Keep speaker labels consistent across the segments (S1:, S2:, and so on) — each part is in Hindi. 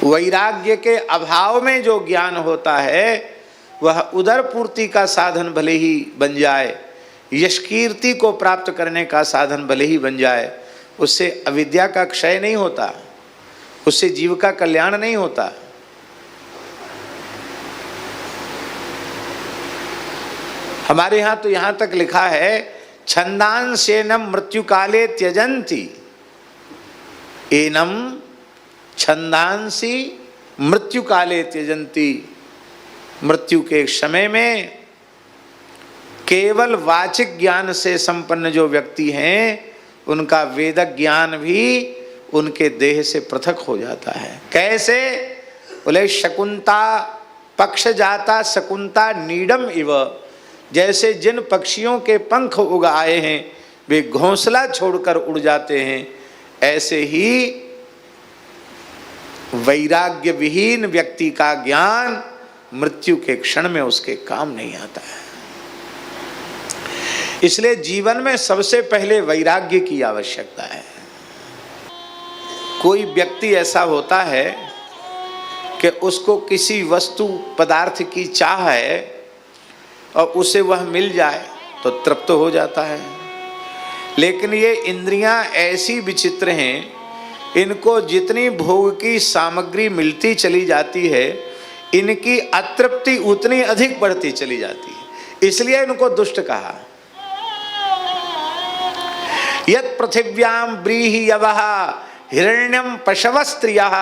S1: वैराग्य के अभाव में जो ज्ञान होता है वह उदर पूर्ति का साधन भले ही बन जाए, यश कीर्ति को प्राप्त करने का साधन भले ही बन जाए, उससे अविद्या का क्षय नहीं होता, उससे जीव का कल्याण नहीं होता। हमारे यहाँ तो यहाँ तक लिखा है छंदांसेनम मृत्यु काले त्यजंती, एनम छंदांसी मृत्यु काले त्यजंती। मृत्यु के समय में केवल वाचिक ज्ञान से संपन्न जो व्यक्ति हैं उनका वेदक ज्ञान भी उनके देह से पृथक हो जाता है। कैसे? बोले शकुंता पक्ष जाता शकुंता नीडम इव, जैसे जिन पक्षियों के पंख उग आए हैं वे घोंसला छोड़कर उड़ जाते हैं, ऐसे ही वैराग्य विहीन व्यक्ति का ज्ञान मृत्यु के क्षण में उसके काम नहीं आता है। इसलिए जीवन में सबसे पहले वैराग्य की आवश्यकता है। कोई व्यक्ति ऐसा होता है कि उसको किसी वस्तु पदार्थ की चाह है और उसे वह मिल जाए तो तृप्त हो जाता है, लेकिन ये इंद्रियां ऐसी विचित्र हैं, इनको जितनी भोग की सामग्री मिलती चली जाती है इनकी अतृप्ति उतनी अधिक बढ़ती चली जाती है। इसलिए इनको दुष्ट कहा। यत् पृथिव्याम ब्रीहि यवः हिरण्यम पशव स्त्रियः,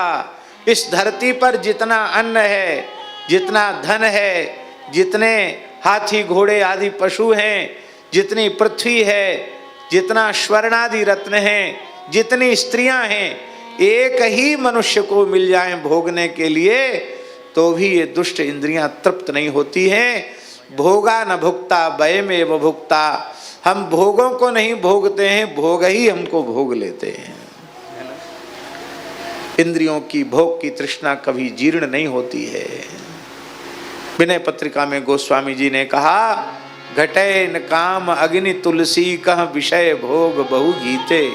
S1: इस धरती पर जितना अन्न है, जितना धन है, जितने हाथी घोड़े आदि पशु हैं, जितनी पृथ्वी है, जितना स्वर्णादि रत्न हैं, जितनी स्त्रियां हैं, एक ही मनुष्य को मिल जाएं भोगने के लिए तो भी ये दुष्ट इंद्रियां तृप्त नहीं होती हैं। भोगा न भुक्ता वयमेव भुक्ता, हम भोगों को नहीं भोगते हैं, भोग ही हमको भोग लेते हैं। इंद्रियों की भोग की तृष्णा कभी जीर्ण नहीं होती है। विनय पत्रिका में गोस्वामी जी ने कहा घटे न काम अग्नि तुलसी कह विषय भोग बहु गीते,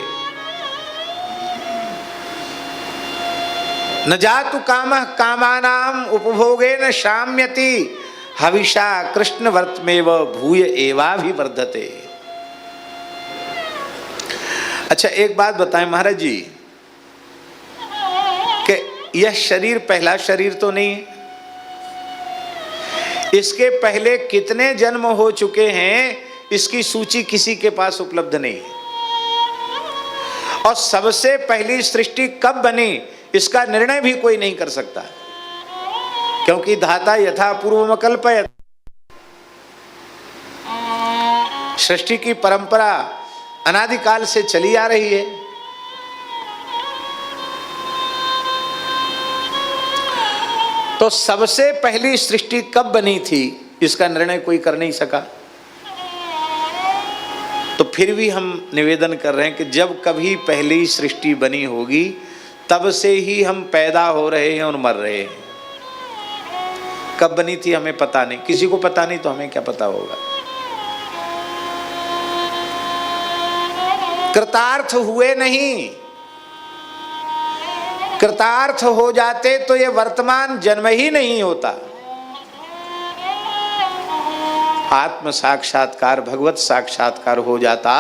S1: न जातु कामः कामानाम उपभोगे न शाम्यति, हविषा कृष्ण वर्तमेव भूय एवाभिवर्धते। अच्छा एक बात बताएं महाराज जी कि यह शरीर पहला शरीर तो नहीं है, इसके पहले कितने जन्म हो चुके हैं इसकी सूची किसी के पास उपलब्ध नहीं है, और सबसे पहली सृष्टि कब बनी इसका निर्णय भी कोई नहीं कर सकता, क्योंकि धाता यथा पूर्वम कल्पयत्। सृष्टि की परंपरा अनादिकाल से चली आ रही है। तो सबसे पहली सृष्टि कब बनी थी इसका निर्णय कोई कर नहीं सका। तो फिर भी हम निवेदन कर रहे हैं कि जब कभी पहली सृष्टि बनी होगी तब से ही हम पैदा हो रहे हैं और मर रहे हैं। कब बनी थी हमें पता नहीं, किसी को पता नहीं तो हमें क्या पता होगा। कृतार्थ हुए नहीं, कृतार्थ हो जाते तो ये वर्तमान जन्म ही नहीं होता। आत्म साक्षात्कार भगवत साक्षात्कार हो जाता,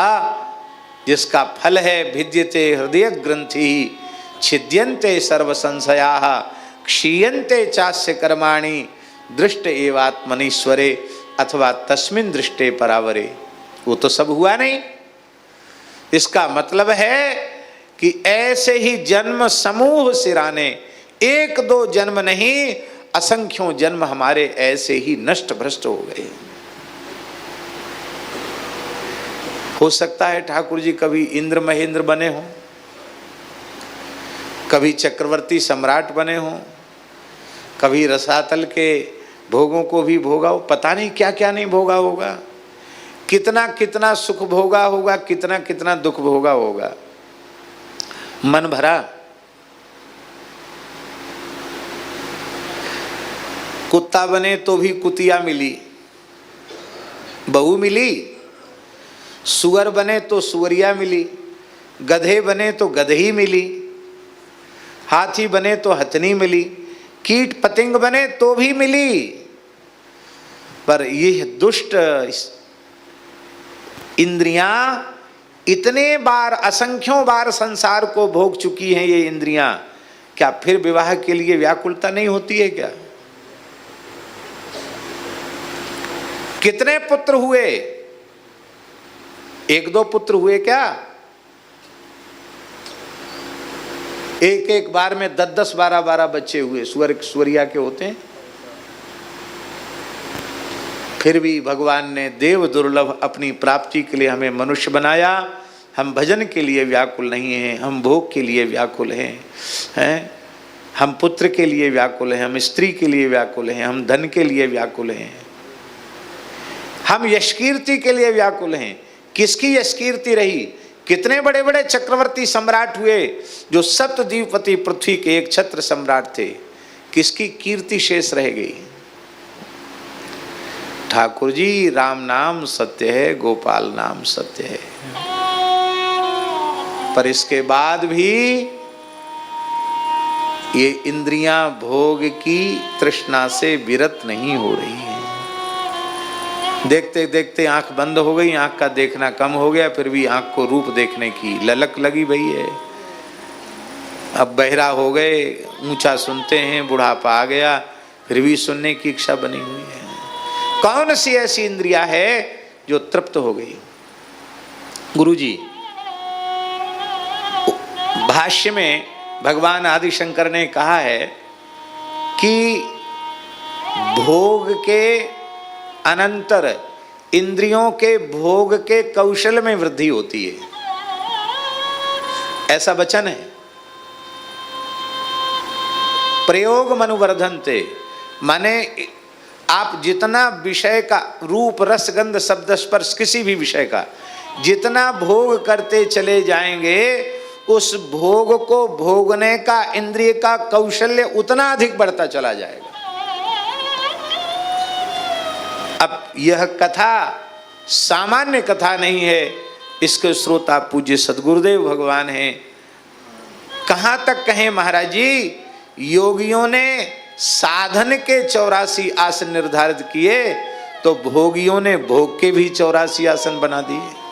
S1: जिसका फल है भिद्यते हृदय ग्रंथि छिद्यन्ते सर्व संशयाः क्षीयन्ते चास्य कर्माणि दृष्ट एवात्मनीश्वरे अथवा तस्मिन् दृष्टे परावरे। वो तो सब हुआ नहीं। इसका मतलब है कि ऐसे ही जन्म समूह सिराने, एक दो जन्म नहीं असंख्यों जन्म हमारे ऐसे ही नष्ट भ्रष्ट हो गए। हो सकता है ठाकुर जी कभी इंद्र महेंद्र बने हों, कभी चक्रवर्ती सम्राट बने हों, कभी रसातल के भोगों को भी भोगा हो, पता नहीं क्या क्या नहीं भोगा होगा, कितना कितना सुख भोगा होगा, कितना कितना दुख भोगा होगा। मन भरा। कुत्ता बने तो भी कुतिया मिली, बहू मिली, सुअर बने तो सुअरिया मिली, गधे बने तो गधही मिली, हाथी बने तो हथनी मिली, कीट पतंग बने तो भी मिली, पर ये दुष्ट इंद्रियां इतने बार, असंख्यों बार संसार को भोग चुकी हैं ये इंद्रियां, क्या फिर विवाह के लिए व्याकुलता नहीं होती है क्या? कितने पुत्र हुए? एक दो पुत्र हुए क्या? एक एक बार में 10-10, 12-12 बच्चे हुए, सुवरिया के होते हैं। फिर भी भगवान ने देव दुर्लभ अपनी प्राप्ति के लिए हमें मनुष्य बनाया। हम भजन के लिए व्याकुल नहीं हैं, हम भोग के लिए व्याकुल हैं, हम पुत्र के लिए व्याकुल हैं, हम स्त्री के लिए व्याकुल हैं, हम धन के लिए व्याकुल हैं, हम यश कीर्ति के लिए व्याकुल हैं। किसकी यश कीर्ति रही? कितने बड़े बड़े चक्रवर्ती सम्राट हुए जो सप्तद्वीपति पृथ्वी के एक छत्र सम्राट थे, किसकी कीर्ति शेष रह गई? ठाकुर जी, राम नाम सत्य है, गोपाल नाम सत्य है, पर इसके बाद भी ये इंद्रियां भोग की तृष्णा से विरत नहीं हो रही है। देखते देखते आंख बंद हो गई, आंख का देखना कम हो गया, फिर भी आंख को रूप देखने की ललक लगी भई है। अब बहरा हो गए, ऊंचा सुनते हैं, बुढ़ापा आ गया, फिर भी सुनने की इच्छा बनी हुई है। कौन सी ऐसी इंद्रिया है जो तृप्त हो गई? गुरुजी, भाष्य में भगवान आदिशंकर ने कहा है कि भोग के अनंतर इंद्रियों के भोग के कौशल में वृद्धि होती है, ऐसा वचन है। प्रयोग मनुवर्धन्ते, माने आप जितना विषय का, रूप रस गंध शब्द स्पर्श, किसी भी विषय का जितना भोग करते चले जाएंगे, उस भोग को भोगने का इंद्रिय का कौशल्य उतना अधिक बढ़ता चला जाएगा। अब यह कथा सामान्य कथा नहीं है, इसके श्रोता पूज्य सद्गुरुदेव भगवान हैं। कहां तक कहें महाराज जी, योगियों ने साधन के 84 आसन निर्धारित किए, तो भोगियों ने भोग के भी 84 आसन बना दिए।